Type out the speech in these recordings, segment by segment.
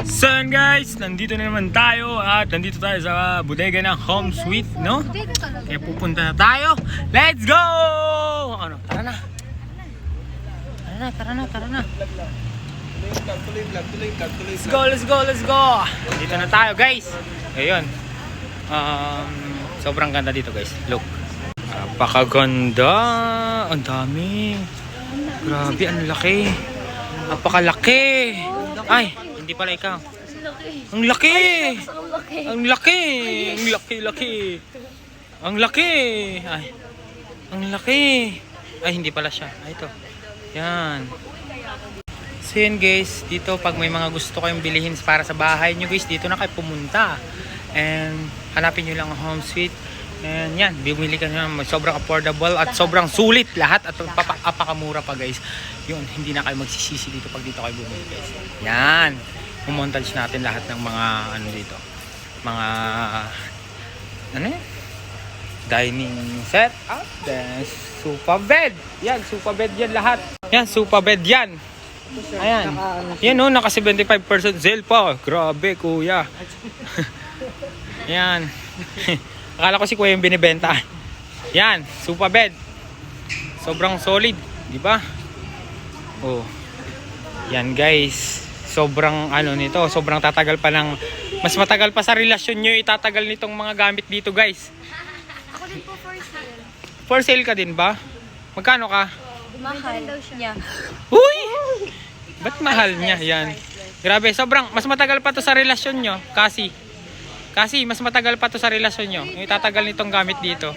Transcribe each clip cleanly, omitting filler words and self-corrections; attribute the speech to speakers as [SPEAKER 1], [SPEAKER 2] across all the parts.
[SPEAKER 1] So yun guys, nandito na naman tayo at nandito tayo sa bodega ng Home Sweet, no? Kaya pupunta na tayo. Let's go! Ano? Tara na. Tara na. Let's go! Dito na tayo guys. Ayun. Sobrang ganda dito guys. Look. Napakaganda. Ang dami. Grabe, ang laki. Napakalaki. Ay, hindi pala ikaw. Ang laki. Ang laki. Ang laki. Ay. Ang laki. Ay, hindi pala siya. Ay, ito. Yan. So yun guys, dito pag may mga gusto kayong bilihin para sa bahay nyo guys, dito na kayo pumunta. And hanapin nyo lang ang Home Sweet. And yan, bumili ka na sobrang affordable at sobrang sulit lahat at papakamura pa guys. Yun, hindi na kayo magsisisi dito pag dito kayo bumili guys. Yan, mumontage natin lahat ng mga ano dito. Mga ano yun? Dining set up. Then sofa bed. Yan, sofa bed yan lahat. Yan, sofa bed yan. Ayan. Yan o, naka 75% sale pa. Grabe kuya. Yan. Akala ko si kuya yung binibenta. Yan, sofa bed. Sobrang solid, di ba? Oh. Yan guys. Sobrang ano nito, sobrang tatagal pa ng mas matagal pa sa relasyon niyo itatagal nitong mga gamit dito, guys.
[SPEAKER 2] Ako din po for sale.
[SPEAKER 1] For sale ka din ba? Magkano ka?
[SPEAKER 2] Mahal niya.
[SPEAKER 1] Uy! Ba't mahal niya? Yan. Grabe, sobrang mas matagal pa to sa relasyon niyo, Kasi mas matagal pa to sa relasyon nyo. Yung itatagal nitong gamit dito.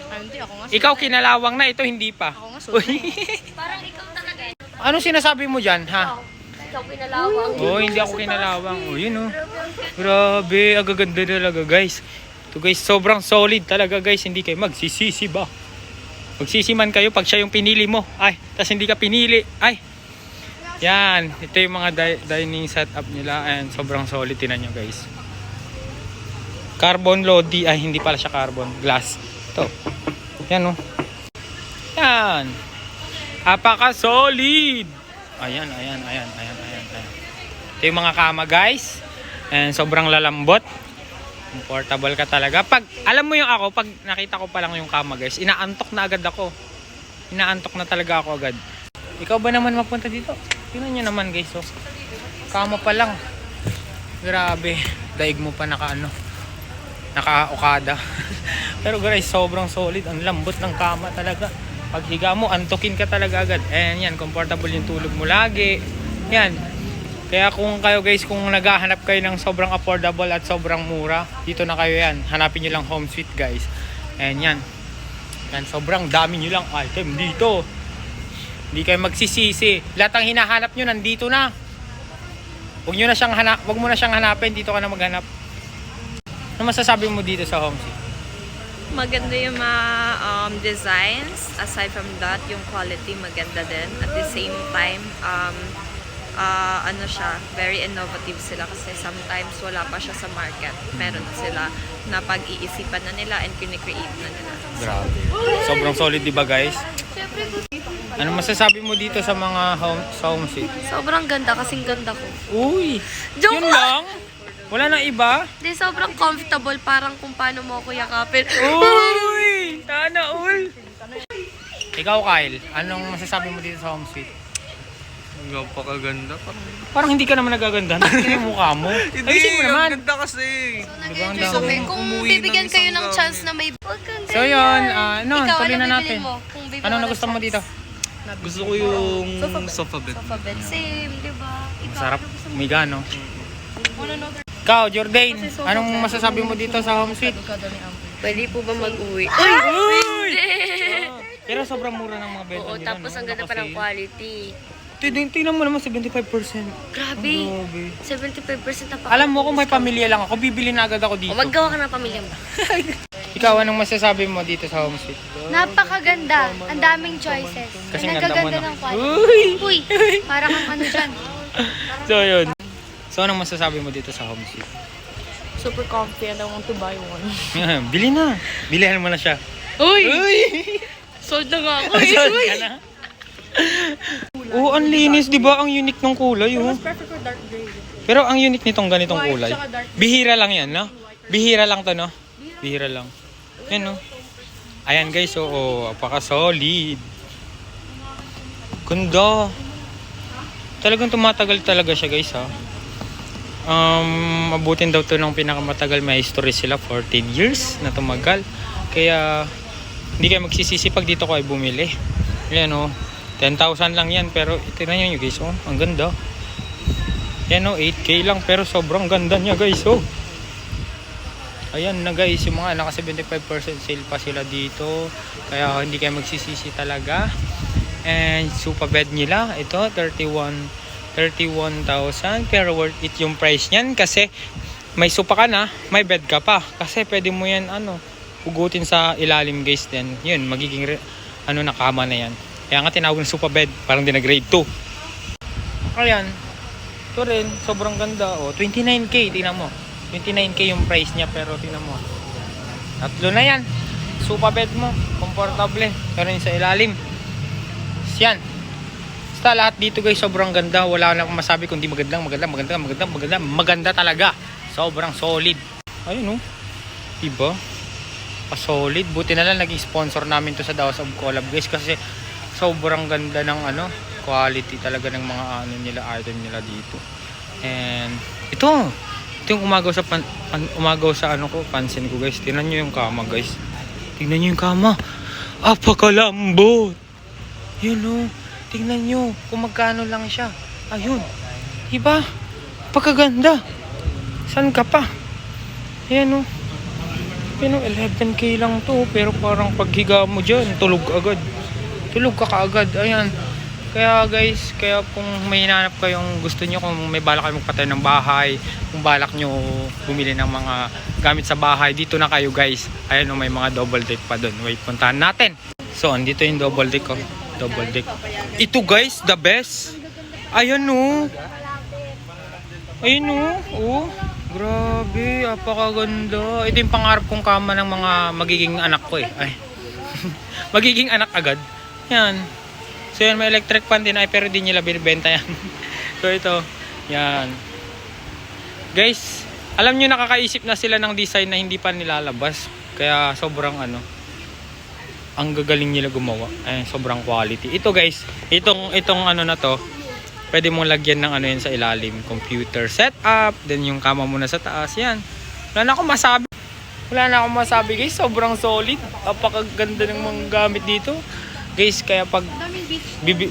[SPEAKER 1] Ikaw kinalawang na, ito hindi pa.
[SPEAKER 2] Parang ikaw talaga.
[SPEAKER 1] Ano sinasabi mo dyan, ha?
[SPEAKER 2] Ikaw pinalawang.
[SPEAKER 1] Oh, hindi ako kinalawang. Oh, yun oh. Grabe, agaganda talaga guys. Ito guys, sobrang solid talaga guys. Hindi kayo magsisisi ba? Magsisi man kayo pag siya yung pinili mo. Ay, tas hindi ka pinili. Ay. Yan, ito yung mga dining setup nila. And sobrang solid, tinan nyo guys. Carbon Lodi, ay hindi pala siya carbon, glass. Ito. Yan oh. Yan. Apaka solid. Ayan. Ito yung mga kama guys. And sobrang lalambot. Comfortable ka talaga. Pag alam mo yung ako, pag nakita ko pa lang yung kama guys, inaantok na agad ako. Inaantok na talaga ako agad. Ikaw ba naman mapunta dito? Tingnan nyo naman guys oh. Kama pa lang. Grabe. Daig mo pa naka-okada. Pero guys, sobrang solid. Ang lambot ng kama talaga. Pag higa mo, antukin ka talaga agad. And yan, comfortable yung tulog mo lagi. Yan. Kaya kung kayo guys, kung naghahanap kayo ng sobrang affordable at sobrang mura, dito na kayo yan. Hanapin nyo lang Home Sweet guys. And yan. Yan, sobrang dami nyo lang item dito. Hindi kayo magsisisi. Lahat ang hinahanap nyo, nandito na. Huwag mo na siyang hanapin. Dito ka na maghanap. Ano masasabi mo dito sa Home Sweet?
[SPEAKER 3] Maganda yung mga designs. Aside from that, yung quality maganda din. At the same time, ano siya, very innovative sila kasi sometimes wala pa siya sa market. Meron sila na pag-iisipan na nila and kinikreate na nila.
[SPEAKER 1] Grabe. Sobrang solid, di ba guys? Ano masasabi mo dito sa mga Home Sweet?
[SPEAKER 2] Sobrang ganda kasing ganda ko.
[SPEAKER 1] Uy!
[SPEAKER 2] Joke
[SPEAKER 1] Yun lang? Wala na iba?
[SPEAKER 2] Di sobrang comfortable, parang kung paano mo ako yakapin.
[SPEAKER 1] Uy! Sana all! Ikaw Kyle, anong masasabi mo dito sa Home Sweet?
[SPEAKER 4] Napakaganda.
[SPEAKER 1] Parang hindi ka naman nagaganda. Tingnan yung mukha mo. Ayusin mo naman.
[SPEAKER 4] Ang ganda kasi.
[SPEAKER 1] Diba ang
[SPEAKER 2] So,
[SPEAKER 1] dami?
[SPEAKER 2] kung
[SPEAKER 4] Umuwi
[SPEAKER 2] bibigyan
[SPEAKER 4] ng
[SPEAKER 2] kayo
[SPEAKER 4] isang
[SPEAKER 2] ng chance na may...
[SPEAKER 1] So yun,
[SPEAKER 2] Ikaw,
[SPEAKER 1] tuloy
[SPEAKER 2] ano
[SPEAKER 1] na
[SPEAKER 2] bibilin
[SPEAKER 1] natin.
[SPEAKER 2] mo? Kung bibigyan
[SPEAKER 1] Anong
[SPEAKER 2] mo ng
[SPEAKER 1] nagustuhan mo
[SPEAKER 2] chance?
[SPEAKER 1] dito?
[SPEAKER 4] Gusto ko yung sofa bed.
[SPEAKER 2] Sofa bed. Same, di ba? Ikaw,
[SPEAKER 1] Masarap,
[SPEAKER 2] ano gusto mo?
[SPEAKER 1] umiga no?
[SPEAKER 2] One another.
[SPEAKER 1] Ikaw, Jordan, anong masasabi mo dito sa Home Sweet?
[SPEAKER 3] Pwede po ba mag-uwi?
[SPEAKER 1] Uy! Pero sobrang mura ng mga benta
[SPEAKER 3] Oo,
[SPEAKER 1] nila,
[SPEAKER 3] tapos
[SPEAKER 1] no?
[SPEAKER 3] ang ganda pa ng quality.
[SPEAKER 1] Tingnan mo naman, 75%.
[SPEAKER 3] Grabe.
[SPEAKER 1] Grabe.
[SPEAKER 3] 75% na pa.
[SPEAKER 1] Alam mo kung may pamilya lang ako, bibili na agad ako dito.
[SPEAKER 3] O, maggawa ka ng pamilya mo.
[SPEAKER 1] Ikaw, anong masasabi mo dito sa Home Sweet?
[SPEAKER 2] Napakaganda. Ang daming choices.
[SPEAKER 1] Kasi
[SPEAKER 2] Ang
[SPEAKER 1] ganda mo,
[SPEAKER 2] nagaganda
[SPEAKER 1] no?
[SPEAKER 2] ng quality.
[SPEAKER 1] Uy!
[SPEAKER 2] Uy! Parang ang ano dyan.
[SPEAKER 1] So, yun. So, anong masasabi mo dito sa Home Sweet?
[SPEAKER 3] Super comfy and I want to buy one.
[SPEAKER 1] Bili na. Bilihan mo na siya.
[SPEAKER 3] Uy!
[SPEAKER 1] Uy!
[SPEAKER 3] Sold na nga ako.
[SPEAKER 1] Sold ka na? Oo, ang linis, di ba? Ang unique ng kulay, oh.
[SPEAKER 3] Perfect for dark gray.
[SPEAKER 1] Pero ang unique nitong ganitong kulay. Bihira lang yan, no? Bihira lang to, no? Bihira lang. Yan, no? Ayan guys, oo. Apaka-solid. Ganda. Talagang tumatagal talaga siya guys, ha? Abutin daw to ng pinakamatagal. May history sila, 14 years na tumagal. Kaya, hindi kayo magsisisi pag dito ko ay bumili. Yan, oh. 10,000 lang yan. Pero, itinan nyo guys, oh. Ang ganda. Yan, oh. 8K lang. Pero, sobrang ganda niya guys, oh. Ayan na guys, yung mga naka 75% sale pa sila dito. Kaya hindi kayo magsisisi talaga. And super bed nila, ito 31,000 pero worth it yung price niyan kasi may sopa ka na, may bed ka pa. Kasi pwede mo yan hugutin sa ilalim guys din. Yun, magiging na kama na yan. Kaya nga tinawag ng super bed, parang din na grade 2. Ayan. Ito rin, sobrang ganda. 29K, tingnan mo. 29K yung price niya pero tingnan mo. Tatlo na yan. Super bed mo. Komportable. Pero yun sa ilalim. Yan. Basta lahat dito guys sobrang ganda. Wala na akong masabi kundi maganda talaga. Sobrang solid. Ayun diba? Pa-solid. Buti na lang naging sponsor namin to sa Daos of Collab guys. Kasi sobrang ganda ng quality talaga ng mga item nila dito. And ito yung umagaw sa pansin ko guys. Tingnan nyo yung kama guys. Tingnan nyo yung kama. Apakalambot. Yun tingnan nyo kung magkano lang siya. Ayun. Diba? Pagkaganda. San ka pa? Ayan 11K lang to. Pero parang paghiga mo dyan, tulog agad. Tulog ka kaagad. Ayan. Kaya guys, kung may hinanap kayong gusto nyo, kung may balak kayo magpatayo ng bahay, kung balak nyo bumili ng mga gamit sa bahay, dito na kayo guys. Ayan may mga double deck pa doon. Wait, puntahan natin. So, andito yung double deck ko. Double deck. Ito guys, the best. Ayan Ayun grabe, apakaganda. Ito yung pangarap kong kama ng mga magiging anak ko Ay. Magiging anak agad. Yan. So yan, may electric fan din pero di nila binibenta yan. So ito, yan. Guys, alam nyo nakakaisip na sila ng design na hindi pa nilalabas. Kaya sobrang ang gagaling nila gumawa. Ay, sobrang quality. Ito guys, itong na to, pwede mong lagyan ng yan sa ilalim. Computer setup, then yung kama mo na sa taas. Yan. Wala na akong masabi guys, sobrang solid. Apakaganda ng mga gamit dito. Guys, kaya pag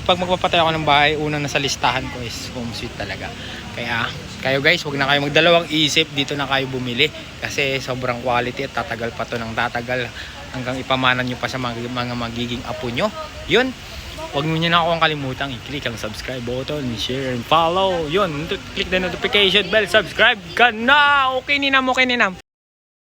[SPEAKER 1] magpapatay ako ng bahay, unang nasa listahan ko is home suite talaga. Kaya kayo guys, huwag na kayo magdalawang isip, dito na kayo bumili. Kasi sobrang quality at tatagal pa to ng tatagal hanggang ipamanan nyo pa sa mga magiging apo nyo. Yun, huwag nyo na akong kalimutang i-click ang subscribe button, share and follow. Yun, click the notification bell, subscribe ka na! Okay ninam.